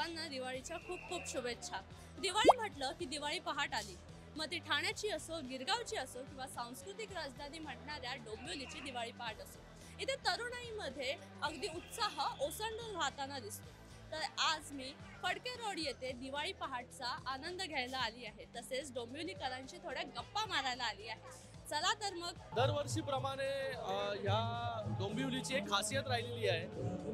सर्वांना दिवाळीच्या खूप खूप शुभेच्छा। दिवाळी म्हटलं की दिवाळी पहाट आली। मग ती ठाण्याची असो, गिरगावची असो किंवा सांस्कृतिक राजधानी म्हणणाऱ्या डोंबिवलीची दिवाळी पहाट असो, इथे तरुणाईमध्ये अगदी उत्साह ओसंडून राहताना दिसतो। तर आज मी फडके रोड येथे दिवाळी पहाटचा आनंद घ्यायला आली आहे, तसेच डोंबिवलीकरांशी थोड्या गप्पा मारायला आली आहे। चला तर मग दरवर्षीप्रमाणे ह्या डोंबिवलीची एक खासियत राहिलेली आहे।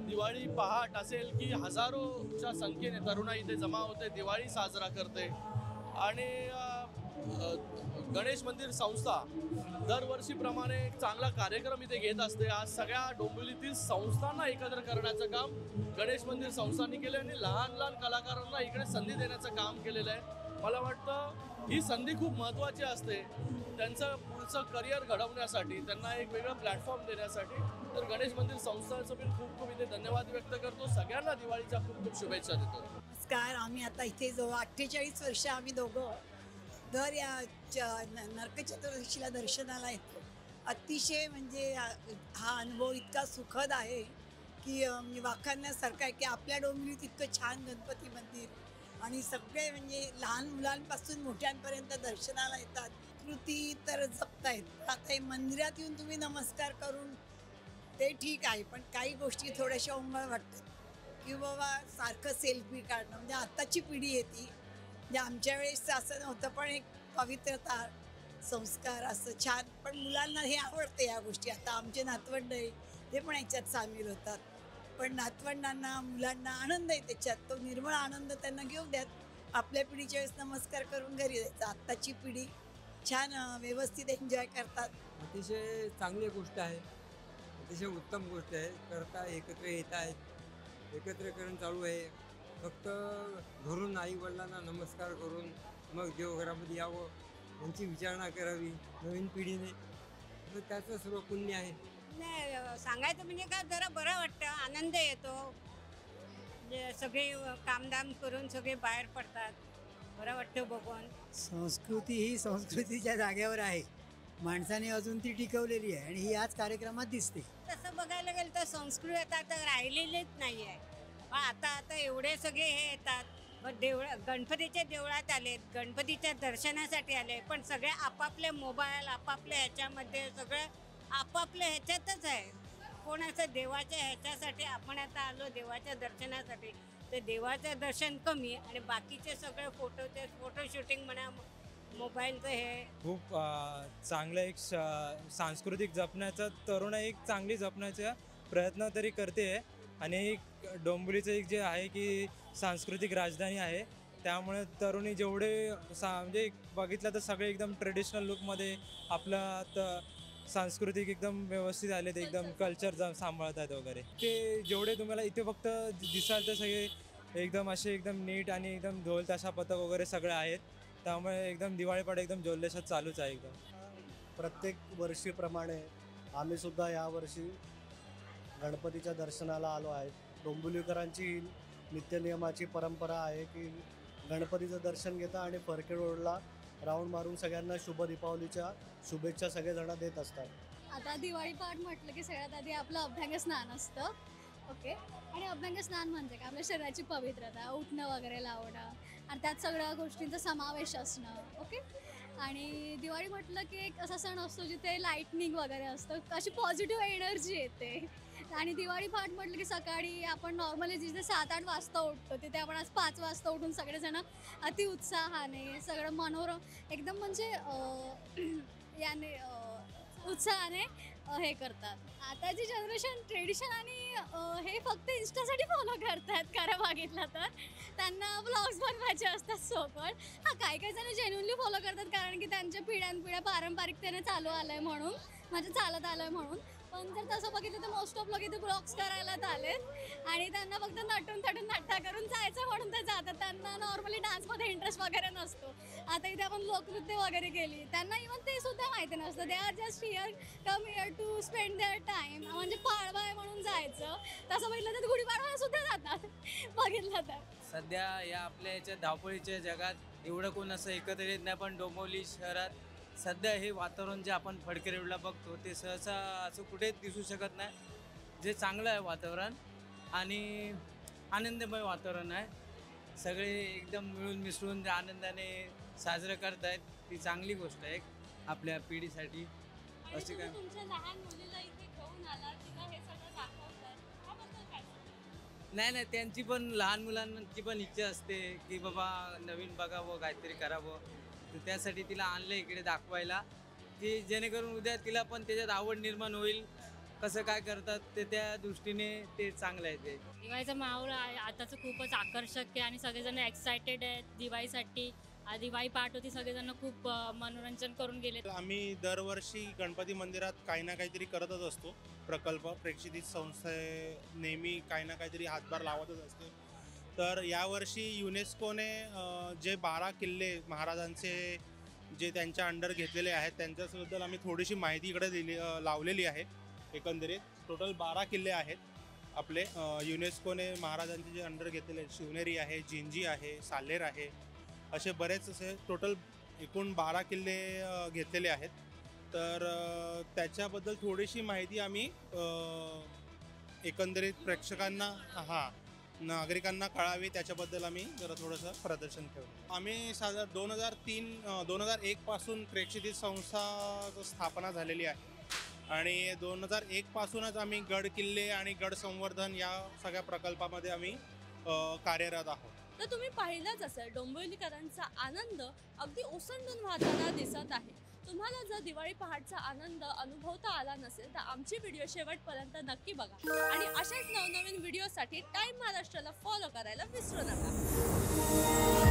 दिवाळी पहाट असेल की हजारोच्या संख्येने तरुणाई इथे जमा होते, दिवाळी साजरा करते आणि गणेश मंदिर संस्था दरवर्षीप्रमाणे एक चांगला कार्यक्रम इथे घेत असते। आज सगळ्या डोंबिवलीतील संस्थांना एकत्र करण्याचं काम गणेश मंदिर संस्थांनी केलं आणि लहान लहान कलाकारांना इकडे संधी देण्याचं काम केलेलं आहे। मला वाटतं ही संधी खूप महत्त्वाची असते त्यांचं पुढचं करिअर घडवण्यासाठी, त्यांना एक वेगळा प्लॅटफॉर्म देण्यासाठी। तर गणेश मंदिर संस्थांचं पण खूप खूप इथे धन्यवाद व्यक्त करतो, सगळ्यांना दिवाळीच्या खूप खूप शुभेच्छा देतो। नमस्कार, आम्ही आता इथे जवळ 48 वर्ष आम्ही दोघं दर या नरक चतुर्दशीला दर्शनाला येतो। अतिशय म्हणजे हा अनुभव इतका सुखद आहे की वाखाणण्यासारखा आहे की आपल्या डोंबिवलीत इतकं छान गणपती मंदिर आणि सगळे म्हणजे लहान मुलांपासून मोठ्यांपर्यंत दर्शनाला येतात। कृती तर जपतायत। आता हे मंदिरात येऊन तुम्ही नमस्कार करून ते ठीक आहे, पण काही गोष्टी थोड्याशा ओंगळ वाटतात की बाबा सारखं सेल्फी काढणं, म्हणजे आताची पिढी येते, म्हणजे आमच्या वेळेस असं नव्हतं, पण एक पवित्रता संस्कार असं छान, पण मुलांना हे आवडते या गोष्टी। आता आमचे नातवंड आहे ते पण याच्यात सामील होतात, पण नातवंडांना मुलांना आनंद आहे त्याच्यात, तो निर्मळ आनंद त्यांना घेऊ द्यात। आपल्या पिढीच्या वेळेस नमस्कार करून घरी जायचं, आत्ताची पिढी छान व्यवस्थित एन्जॉय करतात। अतिशय चांगली गोष्ट आहे, अतिशय उत्तम गोष्ट आहे। करता एकत्र येत आहेत, एकत्रीकरण चालू आहे। फक्त घरून आई वडिलांना नमस्कार करून मग देवघरामध्ये यावं, त्यांची विचारणा करावी नवीन पिढीने, तर त्याचं सर्व पुण्य आहे। नाही सांगायचं म्हणजे का जरा बरं वाटतं, आनंद येतो, म्हणजे सगळे कामधाम करून सगळे बाहेर पडतात, बरं वाटतं बघून। संस्कृती ही संस्कृतीच्या जागेवर आहे, माणसाने अजून ती टिकवलेली आहे आणि ही याच कार्यक्रमात दिसते। तसं बघायला गेलं तर संस्कृती आता राहिलेलीच नाही आहे, पण आता एवढे सगळे हे येतात, मग गणपतीच्या देवळात आलेत, गणपतीच्या दर्शनासाठी आले, पण सगळे आपापले मोबाईल आपापल्या ह्याच्यामध्ये सगळं आपापल्या ह्याच्यातच आहे। कोण असं देवाच्या ह्याच्यासाठी आपण आता आलो देवाच्या दर्शनासाठी, तर देवाचं दर्शन कमी आणि बाकीचे सगळे फोटो शूटिंग म्हणा, मोबाईलचं हे खूप चांगलं एक सांस्कृतिक जपण्याचा तरुण एक चांगली जपण्याचा प्रयत्न तरी करते आहे। आणि एक डोंबिवलीचं एक जे आहे की सांस्कृतिक राजधानी आहे, त्यामुळे तरुणी जेवढे म्हणजे बघितलं तर सगळे एकदम ट्रेडिशनल लुकमध्ये आपलं सांस्कृतिक एकदम व्यवस्थित आले, ते एकदम कल्चर सांभाळतात वगैरे। ते जेवढे तुम्हाला इथे फक्त दिसाल तर सगळे एकदम असे एकदम नीट आणि एकदम ढोल ताशा पथक वगैरे सगळे आहेत, त्यामुळे एकदम दिवाळीपाट एकदम जल्लोषात चालूच आहे एकदम। प्रत्येक वर्षीप्रमाणे आम्ही सुद्धा यावर्षी गणपतीच्या दर्शनाला आलो आहे। डोंबिवलीकरांची ही नित्यनियमाची परंपरा आहे की गणपतीचं दर्शन घेता आणि फडके रोडला राऊंड मारून सगळ्यांना शुभ दीपावलीच्या शुभेच्छा सगळेजण देत असतात। आता दिवाळी पहाट म्हटलं की सगळ्यात आधी आपलं अभ्यंग स्नान असतं, ओके। आणि अभ्यंग स्नान म्हणजे काय, आपल्या शरीराची पवित्रता, उठणं वगैरे लावणं आणि त्यात सगळ्या गोष्टींचा समावेश असणं, ओके। आणि दिवाळी म्हटलं की एक असा सण असतो जिथे लाईटनिंग वगैरे असतं, अशी पॉझिटिव्ह एनर्जी येते। आणि दिवाळी पहाट म्हटलं की सकाळी आपण नॉर्मली जिथे 7-8 वाजता उठतो तिथे आपण आज 5 वाजता उठून सगळेजण अतिउत्साहाने सगळं मनोरम एकदम म्हणजे याने उत्साहाने हे करतात। आताची जनरेशन ट्रेडिशन आणि हे फक्त इन्स्टासाठी फॉलो करतात, खरं बघितलं तर त्यांना ब्लॉग्स बनवायचे असतात सोबत। काही जण जेन्युइनली फॉलो करतात, कारण की त्यांच्या पिढ्यानपिढ्या पारंपरिकतेने चालू आलं आहे म्हणून, म्हणजे चालत आलं आहे म्हणून। पण जर तसं बघितलं तर मोस्ट ऑफ लोक इथे ब्लॉग्स करायलाच आलेत आणि त्यांना फक्त नटून थटून नट्टा करून जायचं म्हणून ते जातात, त्यांना नॉर्मली डान्समध्ये इंटरेस्ट वगैरे नसतो। आता इथे आपण लोकनृत्य वगैरे केली, त्यांना इव्हन ते सुद्धा माहिती नसतं, they are just here to spend their time, म्हणजे पाडवा आहे म्हणून जायचं। तसं बघितलं तर गुढीपाडवा सुद्धा जातात बघितलं तर। सध्या या आपल्या याच्या धावपळीच्या जगात एवढं कोण असं एकत्र येत नाही, पण डोंबिवली शहरात सध्या हे वातावरण जे आपण फडके रोडला बघतो ते सहसा असं कुठेच दिसू शकत नाही, जे चांगलं आहे वातावरण आणि आनंदमय वातावरण आहे। सगळे एकदम मिळून मिसळून आनंदाने साजरं करतायत. ती चांगली गोष्ट आहे आपल्या पिढीसाठी. आणि असे तुम्ही काय तुमच्या लहान मुलीला इथे घेऊन आला, तिला हे सगळं दाखवताय, त्याबद्दल काय सांगाल? नाही नाही, त्यांची पण लहान मुलांची पण इच्छा असते की बाबा नवीन बघावं, काहीतरी करावं. तर त्यासाठी तिला आणलं इकडे दाखवायला, की जेणेकरून उद्या तिला पण त्याच्यात आवड निर्माण होईल. कसं काय करतात ते त्या दृष्टीने ते चांगलं आहे. ते दिवाळीचा माहोल आताचं खूपच आकर्षक आहे आणि सगळेजण एक्सायटेड आहेत दिवाळीसाठी. दिवाळी पहाट होती, सगळेजण खूप मनोरंजन करून गेले. आम्ही दरवर्षी गणपती मंदिरात काही ना काहीतरी करतच असतो. प्रकल्प प्रेक्षित संस्था नेहमी काही ना काहीतरी हातभार लावतच असते. तर यावर्षी युनेस्कोने जे 12 किल्ले महाराजांचे जे त्यांच्या अंडर घेतलेले आहेत त्यांच्याबद्दल आम्ही थोडीशी माहिती इकडे लावलेली आहे. एकंदरीत टोटल 12 किल्ले आहेत आपले युनेस्कोने महाराजांचे जे अंडर घेतलेले आहेत. शिवनेरी आहे, जिंजी आहे, साल्हेर आहे, असे बरेच असे टोटल एकूण 12 किल्ले घेतलेले आहेत. तर त्याच्याबद्दल थोडीशी माहिती आम्ही एकंदरीत प्रेक्षकांना नागरिकांना कळावी त्याच्याबद्दल आम्ही जरा थोडंसं प्रदर्शन ठेवलं. आम्ही साधारण 2001 पासून प्रेक्षित संस्था स्थापना झालेली आहे आणि 2001 पासूनच आम्ही गड किल्ले आणि गड संवर्धन या सगळ्या प्रकल्पामध्ये आम्ही कार्यरत आहोत. तर तुम्ही पाहिलंच असेल, डोंबिवलीकरांचा आनंद अगदी ओसंडून वाहताना दिसत आहे. तुम्हाला जर दिवाळी पहाटचा आनंद अनुभवता आला नसेल तर आमची व्हिडिओ शेवटपर्यंत नक्की बघा आणि अशाच नवनवीन व्हिडिओसाठी टाइम महाराष्ट्राला फॉलो करायला विसरू नका.